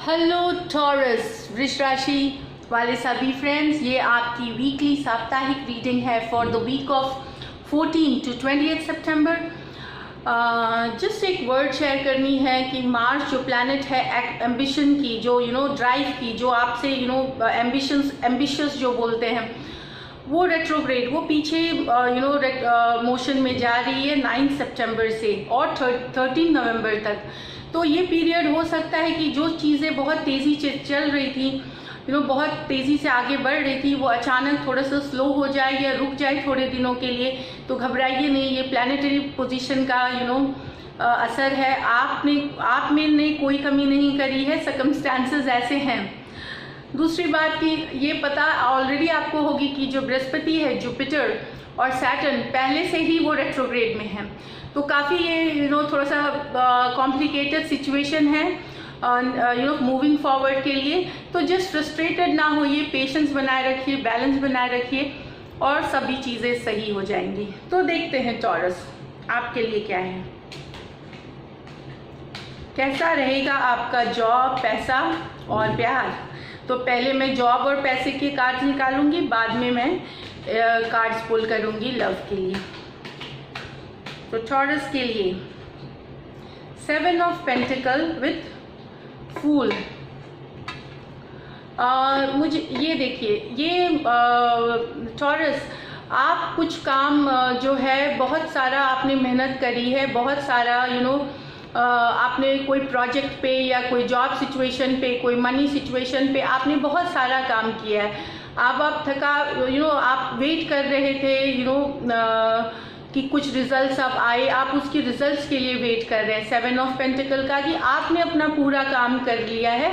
Hello taurus, वृष राशि वाले सभी फ्रेंड्स, ये आपकी वीकली साप्ताहिक रीडिंग है for the week of 14 to 28 सितंबर। जस्ट एक वर्ड शेयर करनी है कि मार्स जो प्लैनेट है एम्बिशन की, जो ड्राइव की, जो आपसे एम्बिशियस जो बोलते हैं, वो रेट्रोग्रेड, वो पीछे मोशन में जा रही है 9 सितंबर से और 13 नवंबर तक। तो ये पीरियड हो सकता है कि जो चीज़ें बहुत तेज़ी से चल रही थी, बहुत तेज़ी से आगे बढ़ रही थी, वो अचानक थोड़ा सा स्लो हो जाए या रुक जाए थोड़े दिनों के लिए। तो घबराइए नहीं, ये प्लानिटरी पोजीशन का असर है। आप में ने कोई कमी नहीं करी है, सर्कमस्टांसेस ऐसे हैं। दूसरी बात कि ये पता ऑलरेडी आपको होगी कि जो बृहस्पति है, जुपिटर और सैटर्न पहले से ही वो रेट्रोग्रेड में है। तो काफ़ी ये थोड़ा सा कॉम्प्लिकेटेड सिचुएशन है मूविंग फॉरवर्ड के लिए। तो जस्ट फ्रस्ट्रेटेड ना होइए, पेशेंस बनाए रखिए, बैलेंस बनाए रखिए और सभी चीज़ें सही हो जाएंगी। तो देखते हैं टॉरस आपके लिए क्या है, कैसा रहेगा आपका जॉब, पैसा और प्यार। तो पहले मैं जॉब और पैसे के कार्ड्स निकालूंगी, बाद में मैं कार्ड्स पुल करूंगी लव के लिए। तो टॉरस के लिए 7 ऑफ पेंटिकल विथ फूल। मुझे ये देखिए, ये टॉरस, आप कुछ काम जो है बहुत सारा आपने मेहनत करी है, बहुत सारा आपने कोई प्रोजेक्ट पे या कोई जॉब सिचुएशन पे, कोई मनी सिचुएशन पे आपने बहुत सारा काम किया है। अब आप थका, आप वेट कर रहे थे कि कुछ रिजल्ट्स अब आए, आप उसकी रिजल्ट्स के लिए वेट कर रहे हैं। 7 ऑफ पेंटिकल का कि आपने अपना पूरा काम कर लिया है।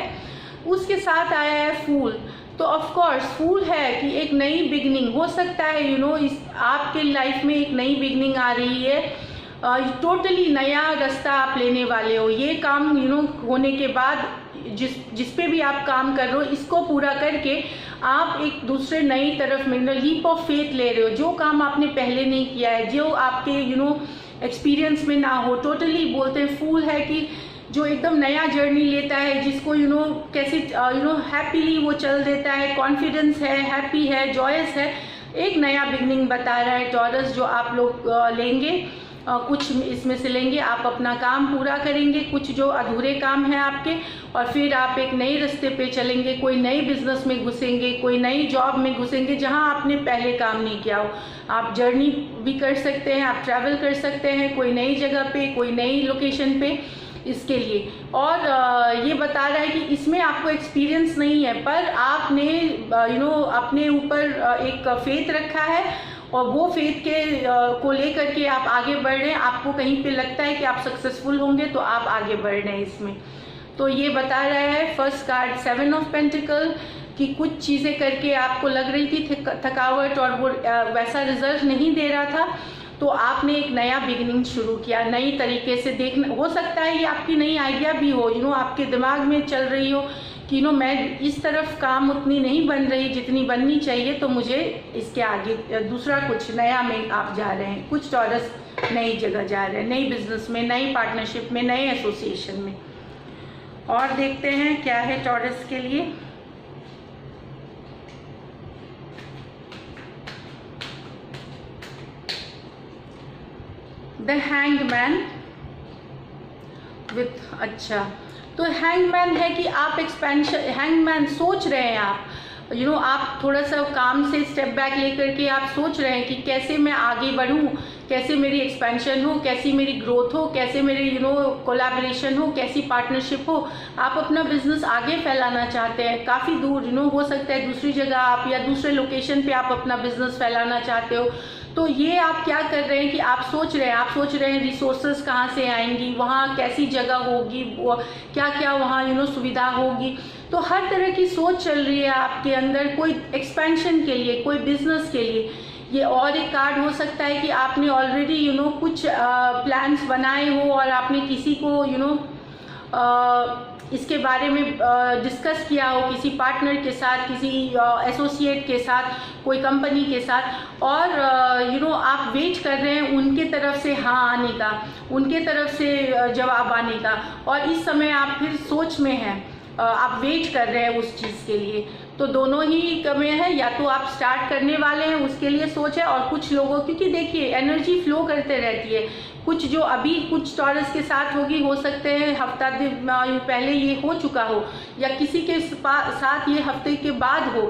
उसके साथ आया है फूल। तो ऑफ कोर्स फूल है कि एक नई बिगनिंग हो सकता है, इस आपके लाइफ में एक नई बिगनिंग आ रही है। टोटली नया रास्ता आप लेने वाले हो। ये काम होने के बाद जिस पे भी आप काम कर रहे हो, इसको पूरा करके आप एक दूसरे नई तरफ में लीप ऑफ फेथ ले रहे हो। जो काम आपने पहले नहीं किया है, जो आपके एक्सपीरियंस में ना हो, टोटली बोलते हैं फूल है कि जो एकदम नया जर्नी लेता है, जिसको कैसे हैप्पीली वो चल देता है, कॉन्फिडेंस है, हैप्पी है, जॉयस है। एक नया बिगनिंग बता रहा है टॉरस, जो आप लोग लेंगे। कुछ इसमें से लेंगे, आप अपना काम पूरा करेंगे, कुछ जो अधूरे काम हैं आपके, और फिर आप एक नए रास्ते पे चलेंगे, कोई नई बिजनेस में घुसेंगे, कोई नई जॉब में घुसेंगे जहां आपने पहले काम नहीं किया हो। आप जर्नी भी कर सकते हैं, आप ट्रैवल कर सकते हैं कोई नई जगह पे, कोई नई लोकेशन पे, इसके लिए। और ये बता रहा है कि इसमें आपको एक्सपीरियंस नहीं है, पर आपने अपने ऊपर एक फेथ रखा है और वो फेथ के को लेकर के आप आगे बढ़ रहे हैं। आपको कहीं पे लगता है कि आप सक्सेसफुल होंगे, तो आप आगे बढ़ रहे हैं इसमें। तो ये बता रहा है फर्स्ट कार्ड 7 ऑफ पेंटिकल कि कुछ चीज़ें करके आपको लग रही थी थकावट और वो वैसा रिजल्ट नहीं दे रहा था, तो आपने एक नया बिगिनिंग शुरू किया, नई तरीके से देखना। हो सकता है ये आपकी नई आइडिया भी हो, आपके दिमाग में चल रही हो कि मैं इस तरफ काम उतनी नहीं बन रही जितनी बननी चाहिए, तो मुझे इसके आगे दूसरा कुछ नया में आप जा रहे हैं। कुछ टॉरस नई जगह जा रहे हैं, नई बिजनेस में, नई पार्टनरशिप में, नए एसोसिएशन में। और देखते हैं क्या है टॉरस के लिए। द हैंगमैन विथ, अच्छा, तो हैंगमैन है कि आप एक्सपेंशन, हैंगमैन सोच रहे हैं आप आप थोड़ा सा काम से स्टेप बैक लेकर के आप सोच रहे हैं कि कैसे मैं आगे बढ़ूं, कैसे मेरी एक्सपेंशन हो, कैसी मेरी ग्रोथ हो, कैसे मेरी कोलैबोरेशन हो, कैसी पार्टनरशिप हो। आप अपना बिजनेस आगे फैलाना चाहते हैं, काफ़ी दूर हो सकता है दूसरी जगह आप या दूसरे लोकेशन पे आप अपना बिजनेस फैलाना चाहते हो। तो ये आप क्या कर रहे हैं कि आप सोच रहे हैं रिसोर्सेज कहाँ से आएंगी, वहाँ कैसी जगह होगी, वो क्या क्या वहाँ सुविधा होगी। तो हर तरह की सोच चल रही है आपके अंदर, कोई एक्सपेंशन के लिए, कोई बिजनेस के लिए। ये और एक कार्ड हो सकता है कि आपने ऑलरेडी कुछ प्लान्स बनाए हो और आपने किसी को इसके बारे में डिस्कस किया हो, किसी पार्टनर के साथ, किसी एसोसिएट के साथ, कोई कंपनी के साथ, और आप वेट कर रहे हैं उनके तरफ से हाँ आने का, उनके तरफ से जवाब आने का। और इस समय आप फिर सोच में हैं आप वेट कर रहे हैं उस चीज़ के लिए, तो दोनों ही में है। या तो आप स्टार्ट करने वाले हैं उसके लिए सोच है, और कुछ लोगों, क्योंकि देखिए एनर्जी फ्लो करते रहती है, कुछ जो अभी कुछ टॉरस के साथ होगी, हो सकते हैं हफ्ता पहले ये हो चुका हो, या किसी के साथ ये हफ्ते के बाद हो।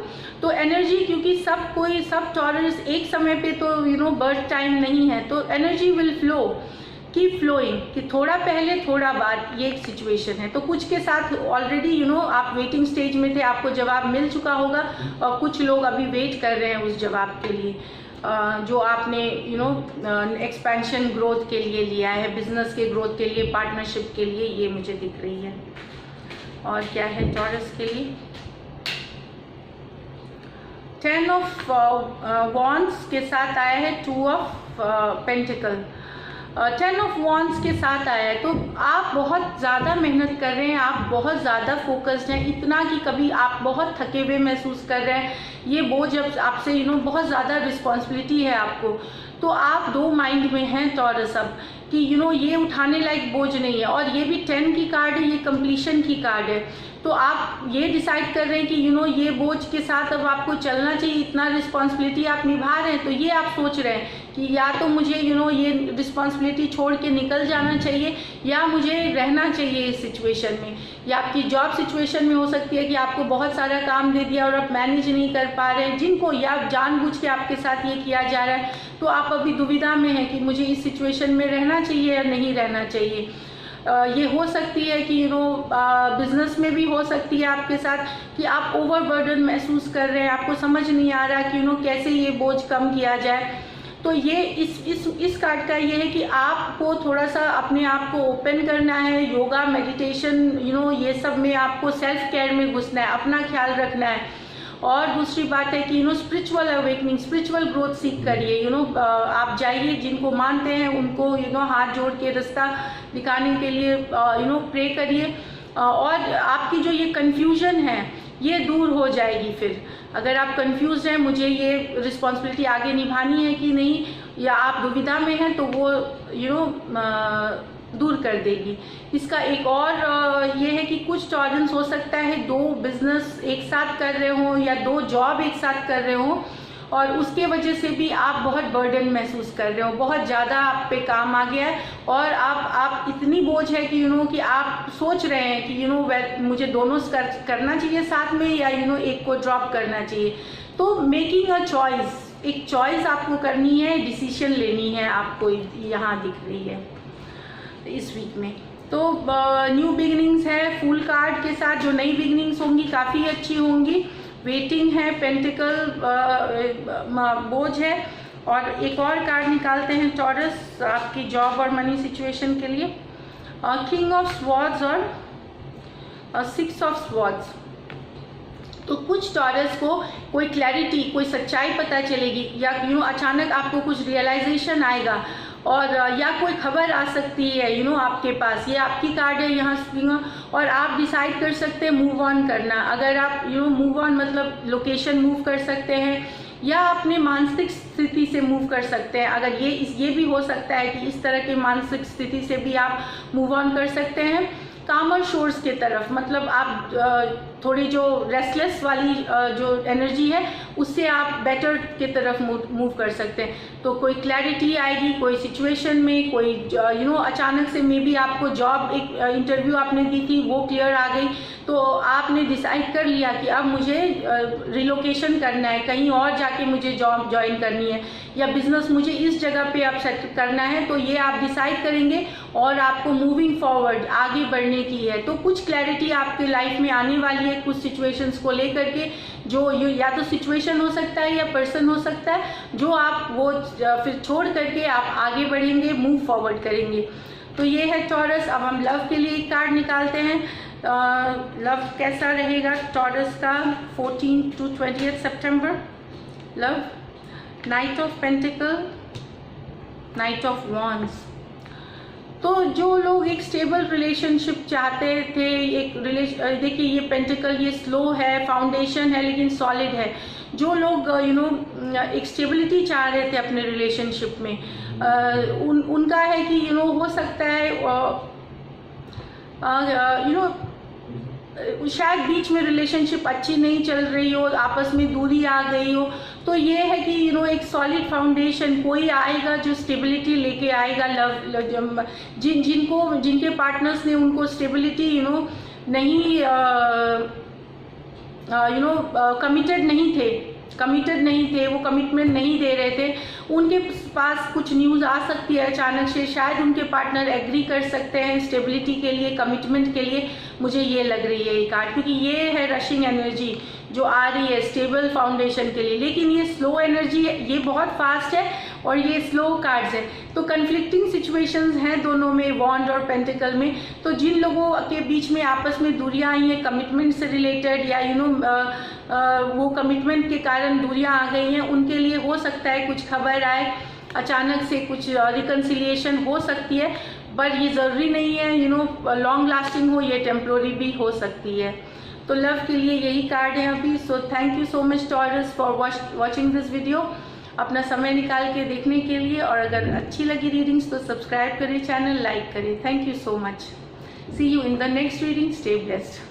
तो एनर्जी, क्योंकि सब टॉरस एक समय पे तो बर्थ टाइम नहीं है, तो energy will flow, keep flowing, कि थोड़ा पहले थोड़ा बाद, ये एक सिचुएशन है। तो कुछ के साथ ऑलरेडी आप वेटिंग स्टेज में थे, आपको जवाब मिल चुका होगा, और कुछ लोग अभी वेट कर रहे हैं उस जवाब के लिए जो आपने एक्सपेंशन ग्रोथ के लिए लिया है, बिजनेस के ग्रोथ के लिए, पार्टनरशिप के लिए, ये मुझे दिख रही है। और क्या है टॉरस के लिए? 10 ऑफ वॉन्ड्स के साथ आया है 2 ऑफ पेंटिकल। 10 ऑफ वॉन्ड्स के साथ आया है, तो आप बहुत ज़्यादा मेहनत कर रहे हैं, आप बहुत ज़्यादा फोकस्ड हैं, इतना कि कभी आप बहुत थके हुए महसूस कर रहे हैं। ये बोझ अब आपसे बहुत ज़्यादा रिस्पॉन्सिबिलिटी है आपको, तो आप 2 माइंड में हैं टॉरस अब कि ये उठाने लायक बोझ नहीं है। और ये भी 10 की कार्ड है, ये कंप्लीशन की कार्ड है। तो आप ये डिसाइड कर रहे हैं कि ये बोझ के साथ अब आपको चलना चाहिए, इतना रिस्पॉन्सिबिलिटी आप निभा रहे हैं, तो ये आप सोच रहे हैं कि या तो मुझे ये रिस्पॉन्सिबिलिटी छोड़ के निकल जाना चाहिए, या मुझे रहना चाहिए इस सिचुएशन में। या आपकी जॉब सिचुएशन में हो सकती है कि आपको बहुत सारा काम दे दिया और आप मैनेज नहीं कर पा रहे हैं, जिनको या जानबूझ के आपके साथ ये किया जा रहा है, तो आप अभी दुविधा में हैं कि मुझे इस सिचुएशन में रहना चाहिए या नहीं रहना चाहिए। ये हो सकती है कि बिजनेस में भी हो सकती है आपके साथ कि आप ओवरबर्डन महसूस कर रहे हैं, आपको समझ नहीं आ रहा कि कैसे ये बोझ कम किया जाए। तो ये इस कार्ड का ये है कि आपको थोड़ा सा अपने आप को ओपन करना है, योगा, मेडिटेशन, ये सब में आपको सेल्फ केयर में घुसना है, अपना ख्याल रखना है। और दूसरी बात है कि स्पिरिचुअल अवेकनिंग, स्पिरिचुअल ग्रोथ सीख करिए। आप जाइए, जिनको मानते हैं उनको हाथ जोड़ के रास्ता दिखाने के लिए प्रे करिए। और आपकी जो ये कन्फ्यूजन है ये दूर हो जाएगी। फिर अगर आप कंफ्यूज हैं, मुझे ये रिस्पॉन्सिबिलिटी आगे निभानी है कि नहीं, या आप दुविधा में हैं, तो वो दूर कर देगी। इसका एक और ये है कि कुछ टॉलरेंस हो सकता है 2 बिजनेस एक साथ कर रहे हो या 2 जॉब एक साथ कर रहे हो, और उसके वजह से भी आप बहुत बर्डन महसूस कर रहे हो, बहुत ज़्यादा आप पे काम आ गया है, और आप इतनी बोझ है कि कि आप सोच रहे हैं कि मुझे दोनों करना चाहिए साथ में, या एक को ड्रॉप करना चाहिए। तो मेकिंग अ चॉइस, एक चॉइस आपको करनी है, डिसीजन लेनी है, आपको यहाँ दिख रही है इस वीक में। तो न्यू बिगिनिंग्स है फुल कार्ड के साथ, जो नई बिगिनिंग्स होंगी काफ़ी अच्छी होंगी। वेटिंग है, पेंटिकल बोझ है। और एक और कार्ड निकालते हैं टॉरस आपकी जॉब और मनी सिचुएशन के लिए, किंग ऑफ स्वॉर्ड्स और 6 ऑफ स्वॉर्ड्स। तो कुछ टॉरस को कोई क्लैरिटी, कोई सच्चाई पता चलेगी, या अचानक आपको कुछ रियलाइजेशन आएगा, और या कोई खबर आ सकती है आपके पास। ये आपकी कार्ड है यहाँ, और आप डिसाइड कर सकते हैं मूव ऑन करना। अगर आप मूव ऑन मतलब लोकेशन मूव कर सकते हैं, या अपने मानसिक स्थिति से मूव कर सकते हैं। अगर ये भी हो सकता है कि इस तरह की मानसिक स्थिति से भी आप मूव ऑन कर सकते हैं कामर शोर्स के तरफ, मतलब आप थोड़ी जो रेस्टलेस वाली जो एनर्जी है उससे आप बेटर के तरफ मूव कर सकते हैं। तो कोई क्लैरिटी आएगी कोई सिचुएशन में, कोई अचानक से मे बी आपको जॉब, एक इंटरव्यू आपने दी थी वो क्लियर आ गई, तो आपने डिसाइड कर लिया कि अब मुझे रिलोकेशन करना है, कहीं और जाके मुझे जॉब ज्वाइन करनी है, या बिजनेस मुझे इस जगह पे अब सेट करना है। तो ये आप डिसाइड करेंगे और आपको मूविंग फॉरवर्ड आगे बढ़ने की है। तो कुछ क्लैरिटी आपके लाइफ में आने वाली है कुछ सिचुएशंस को लेकर के, जो या तो सिचुएशन हो सकता है या पर्सन हो सकता है, जो आप वो फिर छोड़ करके आप आगे बढ़ेंगे, मूव फॉरवर्ड करेंगे। तो ये है टॉरस। अब हम लव के लिए एक कार्ड निकालते हैं। लव कैसा रहेगा टॉरस का 14 to 20 September. Love, night of pentacle, night of wands. तो जो लोग एक स्टेबल रिलेशनशिप चाहते थे, देखिए ये पेंटिकल ये स्लो है, फाउंडेशन है लेकिन सॉलिड है। जो लोग एक स्टेबिलिटी चाह रहे थे अपने रिलेशनशिप में, उनका है कि हो सकता है शायद बीच में रिलेशनशिप अच्छी नहीं चल रही हो, आपस में दूरी आ गई हो, तो ये है कि एक सॉलिड फाउंडेशन कोई आएगा जो स्टेबिलिटी लेके आएगा। लव जिनके पार्टनर्स ने उनको स्टेबिलिटी नहीं कमिटेड नहीं थे, वो कमिटमेंट नहीं दे रहे थे, उनके पास कुछ न्यूज़ आ सकती है अचानक से। शायद उनके पार्टनर एग्री कर सकते हैं स्टेबिलिटी के लिए, कमिटमेंट के लिए। मुझे ये लग रही है ये कार्ड, क्योंकि ये है रशिंग एनर्जी जो आ रही है स्टेबल फाउंडेशन के लिए। लेकिन ये स्लो एनर्जी है, ये बहुत फास्ट है और ये स्लो कार्ड्स है। तो कन्फ्लिक्टिंग सिचुएशंस हैं दोनों में, वॉन्ड और पेंटिकल में। तो जिन लोगों के बीच में आपस में दूरियां आई हैं कमिटमेंट से रिलेटेड, या वो कमिटमेंट के कारण दूरियां आ गई हैं, उनके लिए हो सकता है कुछ खबर आए अचानक से, कुछ रिकन्सिलिएशन हो सकती है। बट ये ज़रूरी नहीं है लॉन्ग लास्टिंग हो, ये टेम्प्रोरी भी हो सकती है। तो लव के लिए यही कार्ड है अभी। So thank you so much taurus for watching this video, अपना समय निकाल के देखने के लिए। और अगर अच्छी लगी रीडिंग्स तो सब्सक्राइब करें, चैनल लाइक करें। Thank you so much. See you in the next reading. Stay blessed.